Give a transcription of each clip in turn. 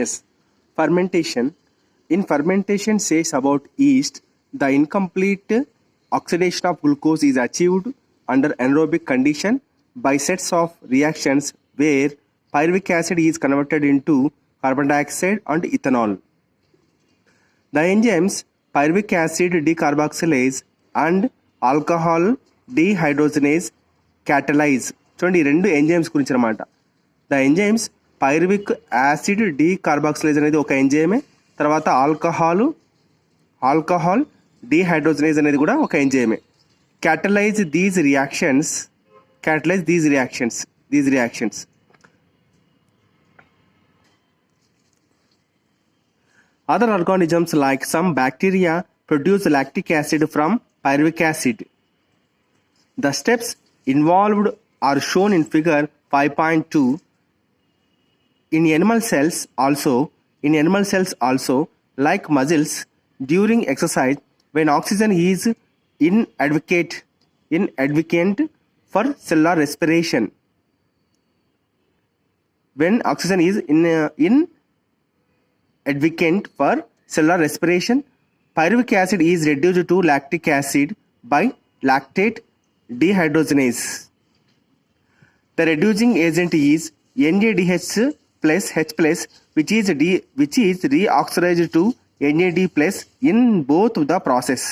Yes. Fermentation. In fermentation says about yeast, the incomplete oxidation of glucose is achieved under anaerobic condition by sets of reactions where pyruvic acid is converted into carbon dioxide and ethanol. The enzymes pyruvic acid decarboxylase and alcohol dehydrogenase catalyze. చూడండి ఈ రెండు enzymes గురించి అనమాట. The enzymes pyruvic acid decarboxylase అనేది ఒక ఎంజైమే, తర్వాత alcohol dehydrogenase అనేది కూడా ఒక ఎంజైమే. Catalyse these reactions. Other organisms like some bacteria produce lactic acid from pyruvic acid. The steps involved are shown in figure 5.2. In animal cells also, like muscles, during exercise, when oxygen is inadvocate for cellular respiration. When oxygen is inadvocate for cellular respiration, pyruvic acid is reduced to lactic acid by lactate dehydrogenase. The reducing agent is NADH plus H plus, which is reoxidized to NAD plus in both the process.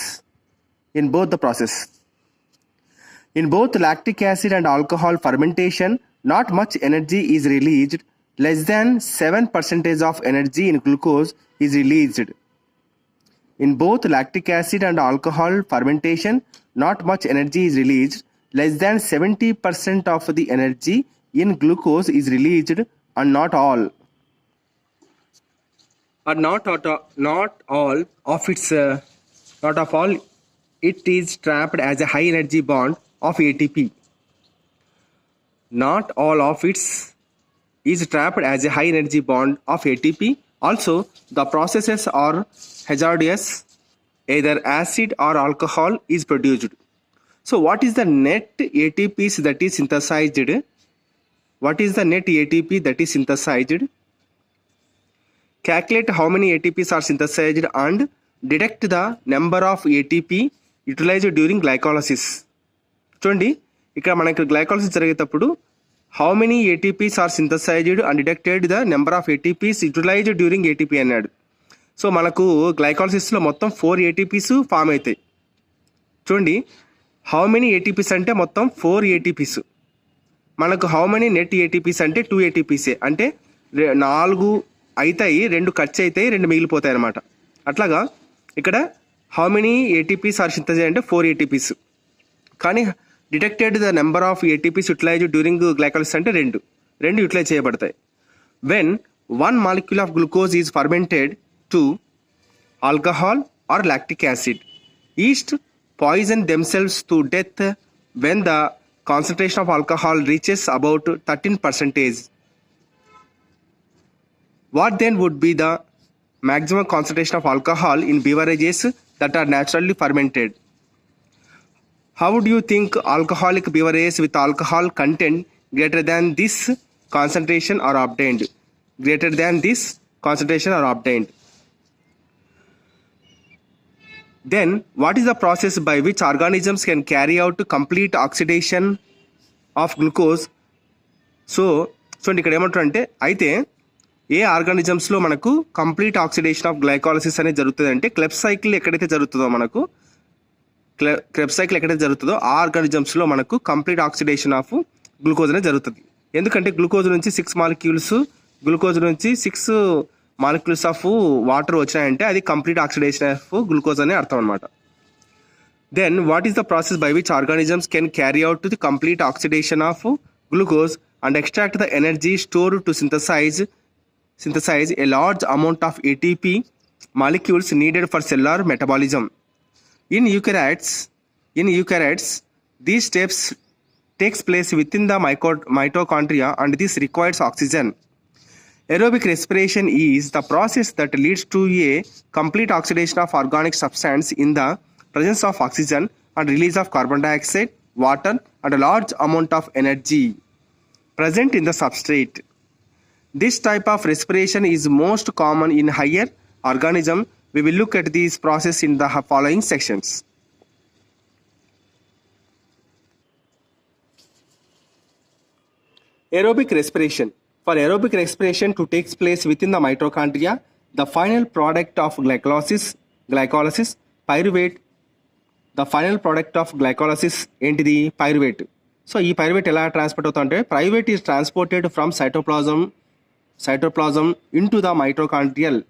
In both lactic acid and alcohol fermentation, not much energy is released. Less than 7% of energy in glucose is released. In both lactic acid and alcohol fermentation, not much energy is released. Less than 70% of the energy in glucose is released, and not all it is trapped as a high energy bond of ATP. Not all of it is trapped as a high energy bond of ATP. Also, the processes are hazardous. Either acid or alcohol is produced. So what is the net ATPs that is synthesized? Calculate how many ATPs are synthesized and detect the number of ATP utilized during glycolysis. చూడండి ఇక్కడ మనకి glycolysis జరిగేటప్పుడు how many ATPs are synthesized and detected the number of ATPs utilized during ATP అన్నాడు. So మనకు గ్లైకాలసిస్లో మొత్తం 4 ATPs form అవుతాయి. చూడండి how many ATPs అంటే మొత్తం 4 ATPs. మనకు హౌ మెనీ నెట్ ATPs అంటే 2 ATPs, అంటే 4 అవుతాయి, 2 ఖర్చు అవుతాయి, 2 మిగిలిపోతాయి అనమాట. అట్లాగా ఇక్కడ how many ATPs are synthesized అంటే 4 ATPs. కానీ detected the number of ATPs utilized during glycolysis అంటే 2 యూటిలైజ్ చేయబడతాయి. When 1 molecule of glucose is fermented to alcohol or lactic acid, yeast poison themselves to death when the concentration of alcohol reaches about 13%. What then would be the maximum concentration of alcohol in beverages that are naturally fermented? How would you think alcoholic beverages with alcohol content greater than this concentration are obtained? Then, what is the process by which organisms can carry out complete oxidation of glucose? So ఇక్కడ ఏమంటారంటే, అయితే ఏ ఆర్గానిజమ్స్లో మనకు complete oxidation of glycolysis అనేది జరుగుతుంది అంటే Krebs cycle ఎక్కడైతే జరుగుతుందో ఆ ఆర్గానిజమ్స్లో మనకు కంప్లీట్ ఆక్సిడేషన్ ఆఫ్ గ్లూకోజ్ అనేది జరుగుతుంది. ఎందుకంటే గ్లూకోజ్ నుంచి 6 మాలిక్యూల్స్ ఆఫ్ వాటర్ వచ్చినాయంటే అది కంప్లీట్ ఆక్సిడేషన్ ఆఫ్ గ్లూకోజ్ అనే అర్థం అనమాట. Then what is the process by which organisms can carry out to the complete oxidation of glucose and extract the energy store to synthesize a large amount of ATP molecules needed for cellular metabolism. In eukaryotes, these steps takes place within the mitochondria, and this requires oxygen. Aerobic respiration is the process that leads to a complete oxidation of organic substance in the presence of oxygen and release of carbon dioxide, water, and a large amount of energy present in the substrate. This type of respiration is most common in higher organism. We will look at this process in the following sections. Aerobic respiration. For aerobic respiration to take place within the mitochondria, the final product of glycolysis, pyruvate. The final product of glycolysis ఏంటిది pyruvate. So ఈ pyruvate ఎలా transport అవుతుందంటే pyruvate is transported from cytoplasm into the mitochondrial.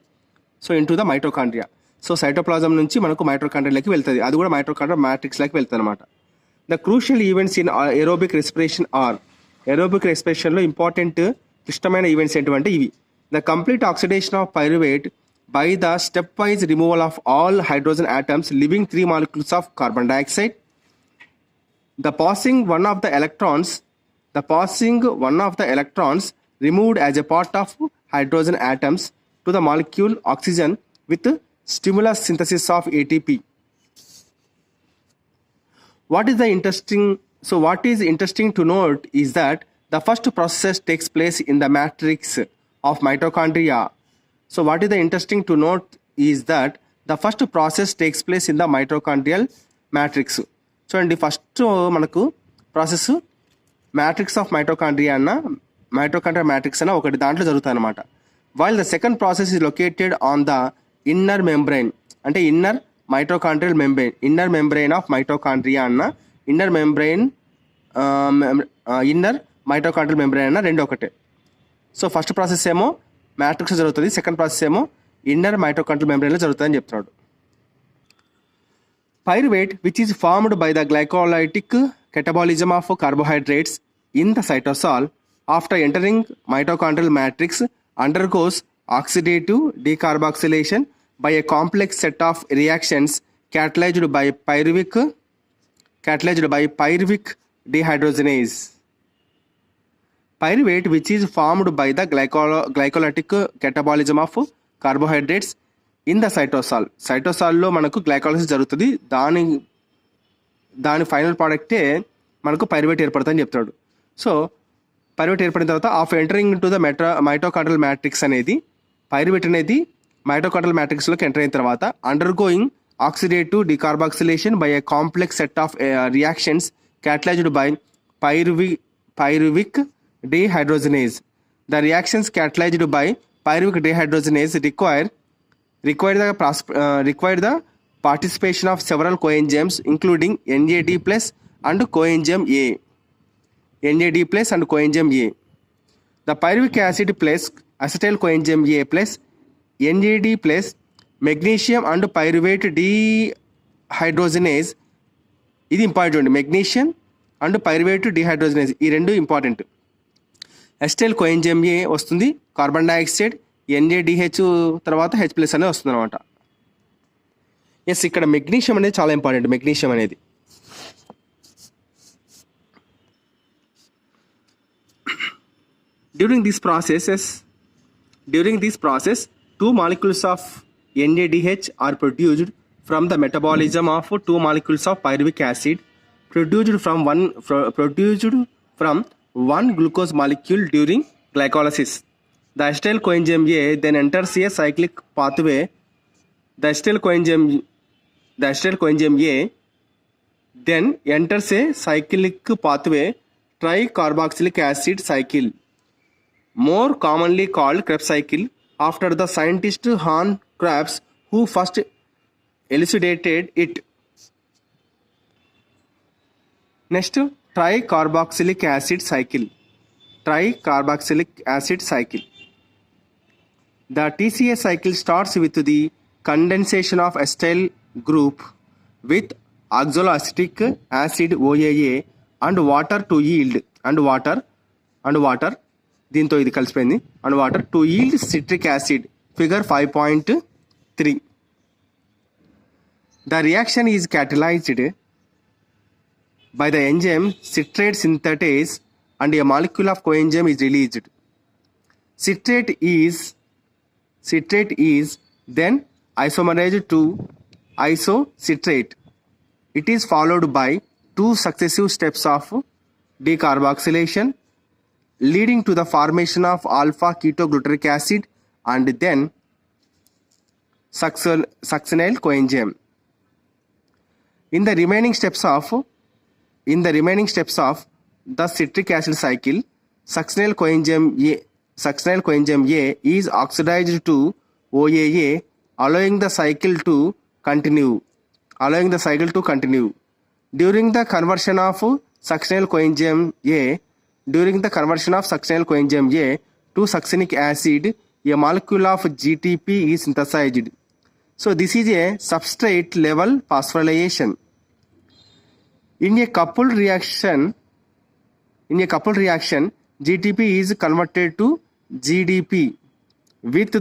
So cytoplasm నుంచి మనకు మైటోకాండ్రియాలోకి వెళ్తుంది, అది కూడా mitochondrial మ్యాట్రిక్స్లోకి వెళ్తుంది అనమాట. The crucial events in aerobic respiration are, aerobic రెస్పిరేషన్లో ఇంపార్టెంట్ క్లిష్టమైన ఈవెంట్స్ ఏంటంటే ఇవి: the complete oxidation of pyruvate by the stepwise removal of all hydrogen atoms leaving 3 molecules of carbon dioxide, the passing one of the electrons removed as a part of hydrogen atoms to the molecule oxygen with stimulus synthesis of ATP. What is interesting to note is that the first process takes place in the matrix of mitochondria. So what is the interesting to note is that the first process takes place in the mitochondrial matrix. So అండి first మనకు process matrix of mitochondria mitochondrial matrix అన్న ఒకటి దాంట్లో జరుగుతుంది అనమాట. While the second process is located on the inner membrane, అంటే inner mitochondrial membrane of mitochondria అన్న inner mitochondrial membrane అన్న రెండు ఒకటే. సో ఫస్ట్ ప్రాసెస్ ఏమో మ్యాట్రిక్స్ జరుగుతుంది, సెకండ్ ప్రాసెస్ ఏమో ఇన్నర్ మైటోకాండ్రియల్ మెంబ్రెయిన్లో జరుగుతుందని చెప్తున్నాడు. Pyruvate which is formed by the glycolytic catabolism of carbohydrates in the cytosol after entering mitochondrial matrix undergoes oxidative decarboxylation by a complex set of reactions catalyzed by pyruvic dehydrogenase. Pyruvate which is formed by the glycolytic catabolism of carbohydrates in the cytosol లో మనకు glycolysis జరుగుతుంది, దాని final ప్రోడక్టే మనకు pyruvate ఏర్పడుతుందని చెప్తాడు. So pyruvate ఏర్పడిన తర్వాత of entering to the mitochondrial matrix అనేది పైరువేట్ అనేది మైటోకాండ్రియల్ మ్యాట్రిక్స్లోకి ఎంటర్ అయిన తర్వాత undergoing oxidative decarboxylation by a complex set of reactions catalyzed by pyruvic dehydrogenase. The reactions catalyzed by pyruvic dehydrogenase require the participation of several coenzymes including NAD+ and coenzyme A. The pyruvic acid plus acetyl coenzyme A plus NAD plus magnesium and pyruvate dehydrogenase. ఇది important, magnesium and pyruvate dehydrogenase ఈ రెండు important. ఎస్టైల్ coenzyme ఏ వస్తుంది, carbon dioxide NADH తర్వాత H+ అనేది వస్తుంది అనమాట. Yes, ఇక్కడ magnesium అనేది చాలా ఇంపార్టెంట్. మెగ్నీషియం అనేది during this process 2 molecules of NADH are produced from the metabolism of 2 molecules of pyruvic acid produced from one glucose molecule during glycolysis. The acetyl coenzyme A then enters a cyclic pathway. The acetyl coenzyme A then enters a cyclic pathway, tricarboxylic acid cycle, more commonly called Krebs cycle, after the scientist Hans Krebs who first elucidated it. Next, tricarboxylic acid cycle. The TCA cycle starts with the condensation of acetyl group with oxaloacetic acid OAA and water to yield దీంతో ఇది కలిసిపోయింది and water to yield citric acid, figure 5.3. The reaction is catalyzed by the enzyme citrate synthetase and a molecule of coenzyme is released. Citrate is then isomerized to isocitrate. It is followed by 2 successive steps of decarboxylation leading to the formation of alpha ketoglutaric acid and then succinyl coenzyme. In the remaining steps of the citric acid cycle, succinyl coenzyme A is oxidized to OAA, allowing the cycle to continue. During the conversion of succinyl coenzyme A to succinic acid, a molecule of GTP is synthesized. So this is a substrate level phosphorylation. In a coupled reaction, GTP is converted to GDP with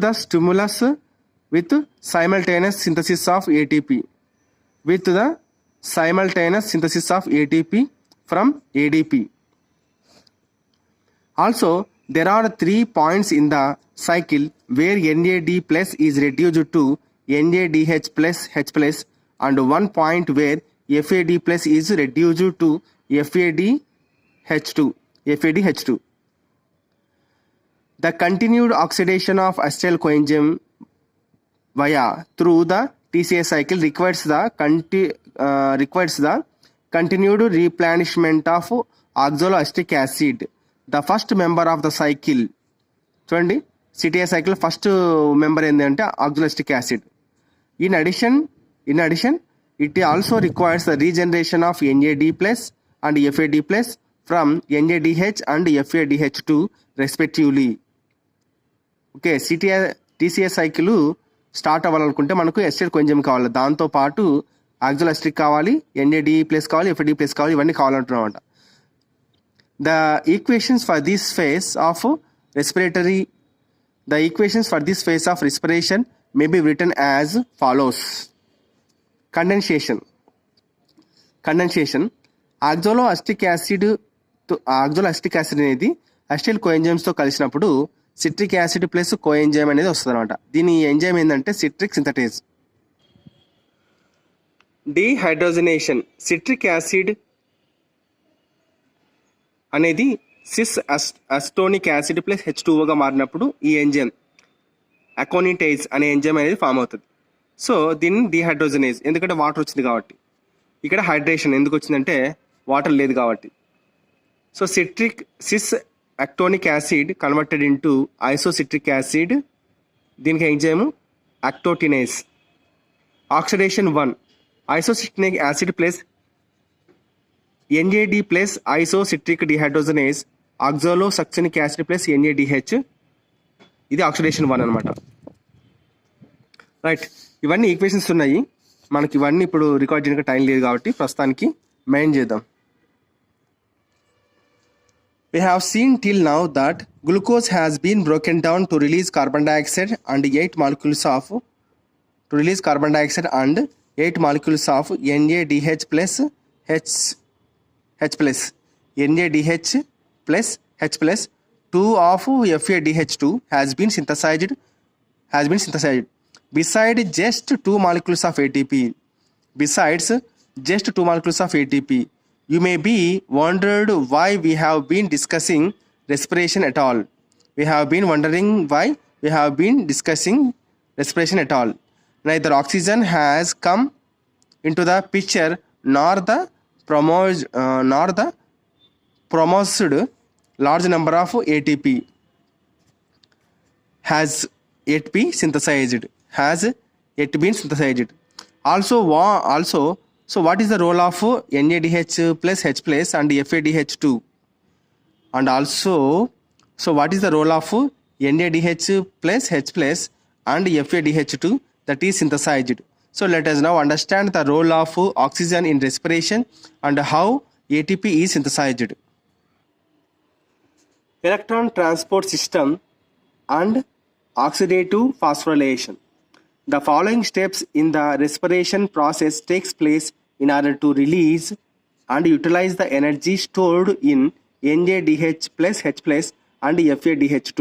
simultaneous synthesis of ATP from ADP. Also, there are 3 points in the cycle where NAD plus is reduced to NADH plus H plus, and 1 point where FAD plus is reduced to FADH2. The continued oxidation of acetyl coenzyme via through the TCA cycle requires the continued replenishment of oxaloacetic acid, the first member of the cycle. చూడండి, CTA cycle first member ఏంటంటే oxaloacetic acid. In addition, it also requires the regeneration of NAD plus and FAD plus from NADH and FADH2 respectively. Okay, TCA cycle start అవ్వాలనుకుంటే మనకు estate coenzyme కావాలి, దాంతో పాటు oxaloacetic కావాలి, NAD plus కావాలి, FAD plus కావాలి, ఇవన్నీ కావాలంటున్నామంట. The equations for this phase of respiration may be written as follows. Condensation. Oxaloacetic acid అనేది అసిటైల్ కోఎంజైమ్స్ తో కలిసినప్పుడు సిట్రిక్ యాసిడ్ ప్లస్ కోఎంజైమ్ అనేది వస్తుంది అనమాట. దీని ఎంజైమ్ ఏంటంటే citric synthetase. Dehydrogenation. Citric acid అనేది సిస్ అస్టోనిక్ యాసిడ్ ప్లస్ H2O మారినప్పుడు ఈ ఎంజైమ్ అకోనిటేజ్ అనే ఎంజైమ్ అనేది ఫామ్ అవుతుంది. సో దీన్ని డీహైడ్రోజనేజ్, ఎందుకంటే వాటర్ వచ్చింది కాబట్టి. ఇక్కడ హైడ్రేషన్ ఎందుకు వచ్చిందంటే వాటర్ లేదు కాబట్టి. So cis aconitic acid converted into isocitric acid, దీనికి enzyme aconitase. Oxidation 1, isocitric acid plus NAD plus isocitric dehydrogenase oxalosuccinic acid plus NADH, ఇది ఆక్సిడేషన్ 1 అనమాట. రైట్, ఇవన్నీ ఈక్వేషన్స్ ఉన్నాయి మనకి. ఇవన్నీ ఇప్పుడు రికార్డ్ చేయడానికి టైం లేదు కాబట్టి ప్రస్తుతానికి మెయిన్ చేద్దాం. We have seen till now that glucose has been broken down to release carbon dioxide and 8 molecules of NADH plus H plus. NADH plus H plus 2 of FADH2 has been synthesized. Besides just 2 molecules of ATP. You may be wondered why we have been discussing respiration at all. Neither oxygen has come into the picture nor the promised large number of ATP has yet been synthesized. Also, so what is the role of NADH plus H plus and FADH2? And also, so what is the role of NADH plus H plus and FADH2 that is synthesized? So let us now understand the role of oxygen in respiration and how ATP is synthesized. Electron transport system and oxidative phosphorylation. The following steps in the respiration process takes place in order to release and utilize the energy stored in NADH plus H plus and FADH2.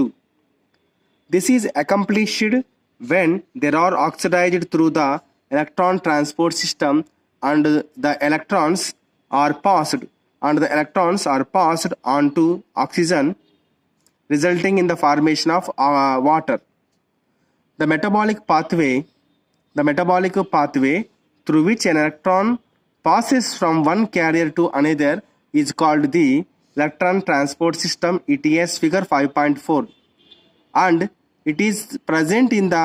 This is accomplished when they are oxidized through the electron transport system and the electrons are passed on to oxygen resulting in the formation of water. The metabolic pathway through which an electron passes from one carrier to another is called the electron transport system, ETS figure 5.4, and it is present in the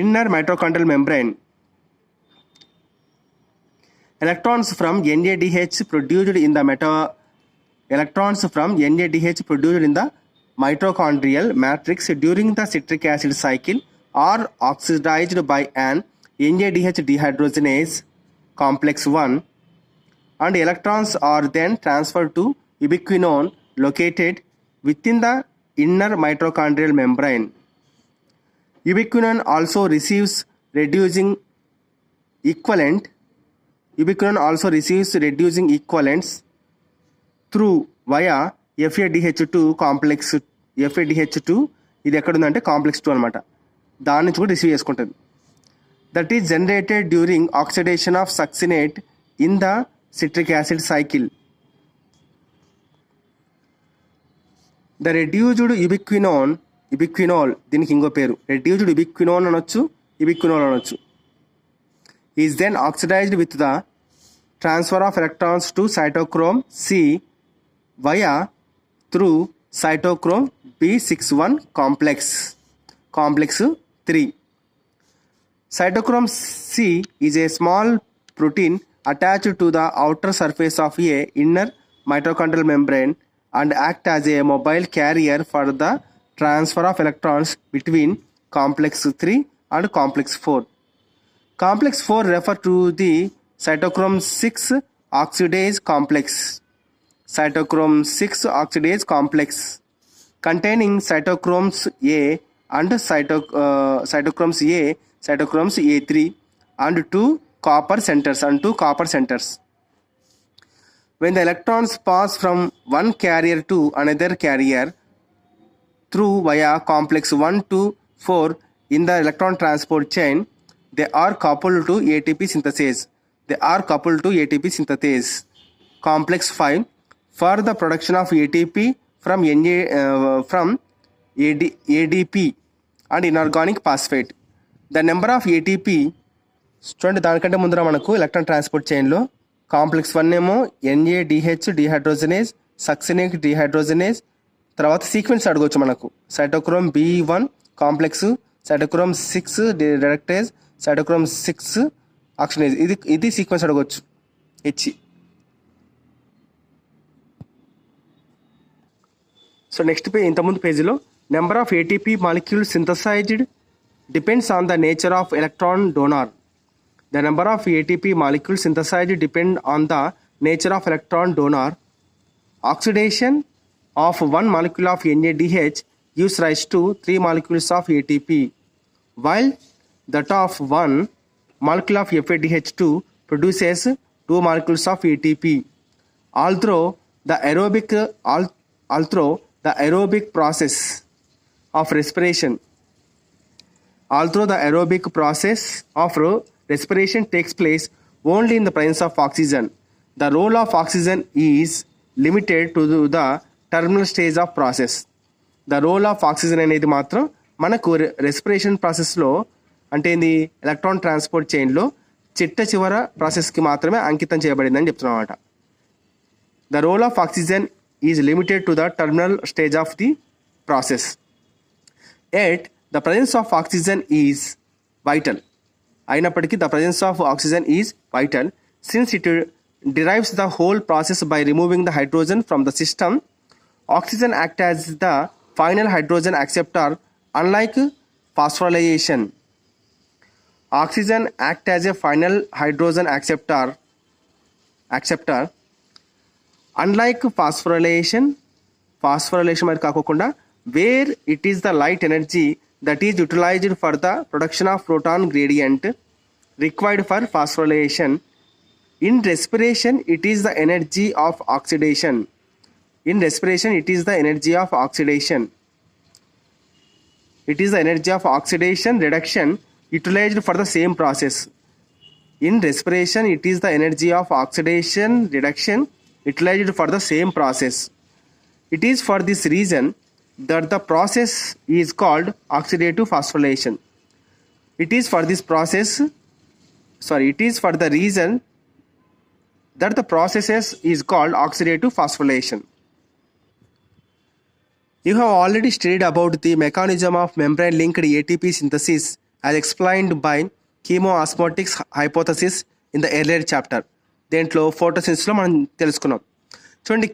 inner mitochondrial membrane. Electrons from NADH produced in the mitochondrial matrix during the citric acid cycle are oxidized by an NADH dehydrogenase complex 1, and electrons are then transferred to ubiquinone located within the inner mitochondrial membrane. Ubiquinone also receives reducing equivalents through via FADH2 complex 2. ఇది ఎక్కడ ఉందంటే complex 2 అనమాట. దాని నుంచి కూడా receive చేసుకుంటుంది. That is generated during oxidation of succinate in the citric acid cycle. The reduced ubiquinol దీనికి ఇంకో పేరు, రెడ్యూస్డ్ యుబిక్వినోన్ అనొచ్చు, యుబిక్వినోల్ అనొచ్చు, is then oxidized with the transfer of electrons to cytochrome C via through cytochrome B61 complex 3. Cytochrome C is a small protein attached to the outer surface of a inner mitochondrial membrane and act as a mobile carrier for the transfer of electrons between complex 3 and complex 4. Complex 4 refer to the cytochrome 6 oxidase complex. Cytochrome 6 oxidase complex containing cytochromes A and cytochromes A3 and two copper centers. When the electrons pass from one carrier to another carrier through via complex 1 to 4 in the electron transport chain, they are coupled to ATP synthase. Complex 5 for the production of ATP from ADP and inorganic phosphate. The number of ATP చూడండి, దానికంటే ముందర మనకు electron transport చైన్లో complex 1 ఏమో NADH dehydrogenase, succinate dehydrogenase, తర్వాత sequence అడగవచ్చు మనకు. Cytochrome B1 complex, cytochrome 6 reductase, cytochrome 6 oxidase, ఇది sequence అడగవచ్చు H. సో నెక్స్ట్ ఇంతకుముందు పేజీలో number of ATP molecule synthesized depends on the nature of electron donor. The number of ATP molecule synthesized depend on the nature of electron donor. Oxidation of 1 molecule of NADH gives rise to 3 molecules of ATP, while that of 1 molecule of FADH2 produces 2 molecules of ATP. Although the aerobic process of respiration takes place only in the presence of oxygen, the role of oxygen is limited to the terminal stage of process. The role of oxygen అనేది మాత్రం మనకు respiration ప్రాసెస్లో, అంటే ఏంది, electron transport చైన్లో చిట్ట చివర ప్రాసెస్కి మాత్రమే అంకితం చేయబడిందని చెప్తున్నాం అన్నమాట. The role of oxygen is limited to the terminal stage of the process. Yet, the presence of oxygen is vital. అయినప్పటికీ the presence of oxygen is vital since it derives the whole process by removing the hydrogen from the system. Oxygen acts as the final hydrogen acceptor unlike phosphorylation. Oxygen acts as a final hydrogen acceptor unlike phosphorylation మరి కాకుండా, where it is the light energy that is utilized for the production of proton gradient required for phosphorylation. In respiration, it is the energy of oxidation. It is the energy of oxidation reduction utilized for the same process. In respiration, it is the energy of oxidation reduction utilized for the same process. It is for this reason that the process is called oxidative phosphorylation. It is for the reason that the process is called oxidative phosphorylation. You have already studied about the mechanism of membrane-linked ATP synthesis as explained by chemoosmotics hypothesis in the earlier chapter. దేంట్లో ఫోటోసిన్సిస్లో మనం తెలుసుకున్నాం. చూడండి,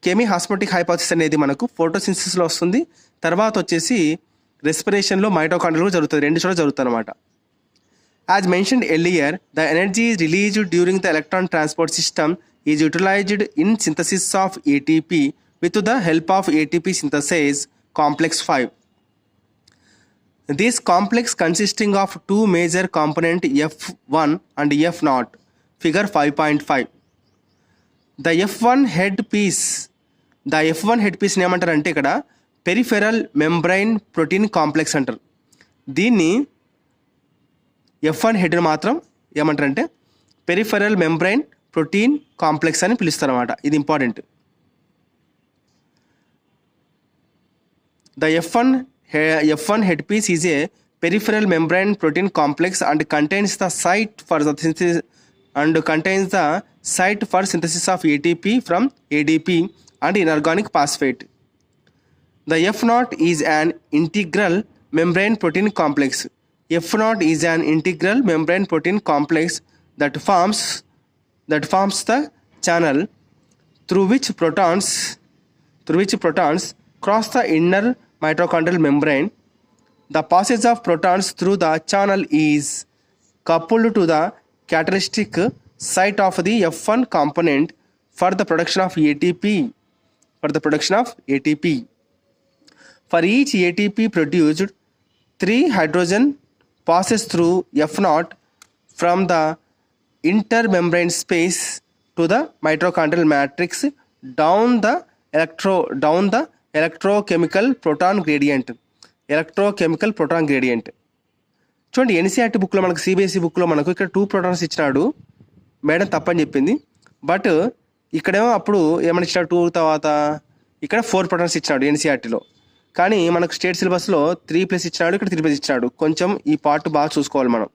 కెమిహాస్మోటిక్ hypothesis అనేది మనకు ఫోటోసిన్సిస్లో వస్తుంది, తర్వాత వచ్చేసి రెస్పిరేషన్లో మైటోకాండ్రియాలో జరుగుతుంది, రెండు చోట్ల జరుగుతుంది అనమాట. As mentioned earlier, the energy released during the electron transport system is utilized in synthesis of ATP with the help of ATP synthase complex 5. This complex consisting of two major components F1 and F0, figure 5.5. The F1 headpiece ఏమంటారంటే ఇక్కడ peripheral membrane protein complex అంటారు. దీన్ని F1 హెడ్ని మాత్రం ఏమంటారంటే peripheral membrane protein complex అని పిలుస్తారు అన్నమాట. ఇది important. The F1 headpiece is a peripheral membrane protein complex and contains the site for synthesis of ATP from ADP and inorganic phosphate. The F0 is an integral membrane protein complex. F0 is an integral membrane protein complex that forms the channel through which protons cross the inner mitochondrial membrane. The passage of protons through the channel is coupled to the catalytic site of the F1 component for the production of ATP. For each ATP produced, 3 hydrogen passes through F0 from the intermembrane space to the mitochondrial matrix down the electrochemical proton gradient. చూడండి, NCERT బుక్లో మనకు CBSE బుక్లో మనకు ఇక్కడ 2 protons ఇచ్చినాడు, madam తప్పని చెప్పింది. But ఇక్కడేమో అప్పుడు ఏమని ఇచ్చినాడు, 2 తర్వాత ఇక్కడ 4 ప్రోటాన్స్ ఇచ్చినాడు ఎన్సీఆర్టీలో. కానీ మనకు స్టేట్ సిలబస్లో 3+ ఇచ్చినాడు, ఇక్కడ 3+ ఇచ్చినాడు. కొంచెం ఈ పార్ట్ బాగా చూసుకోవాలి మనం.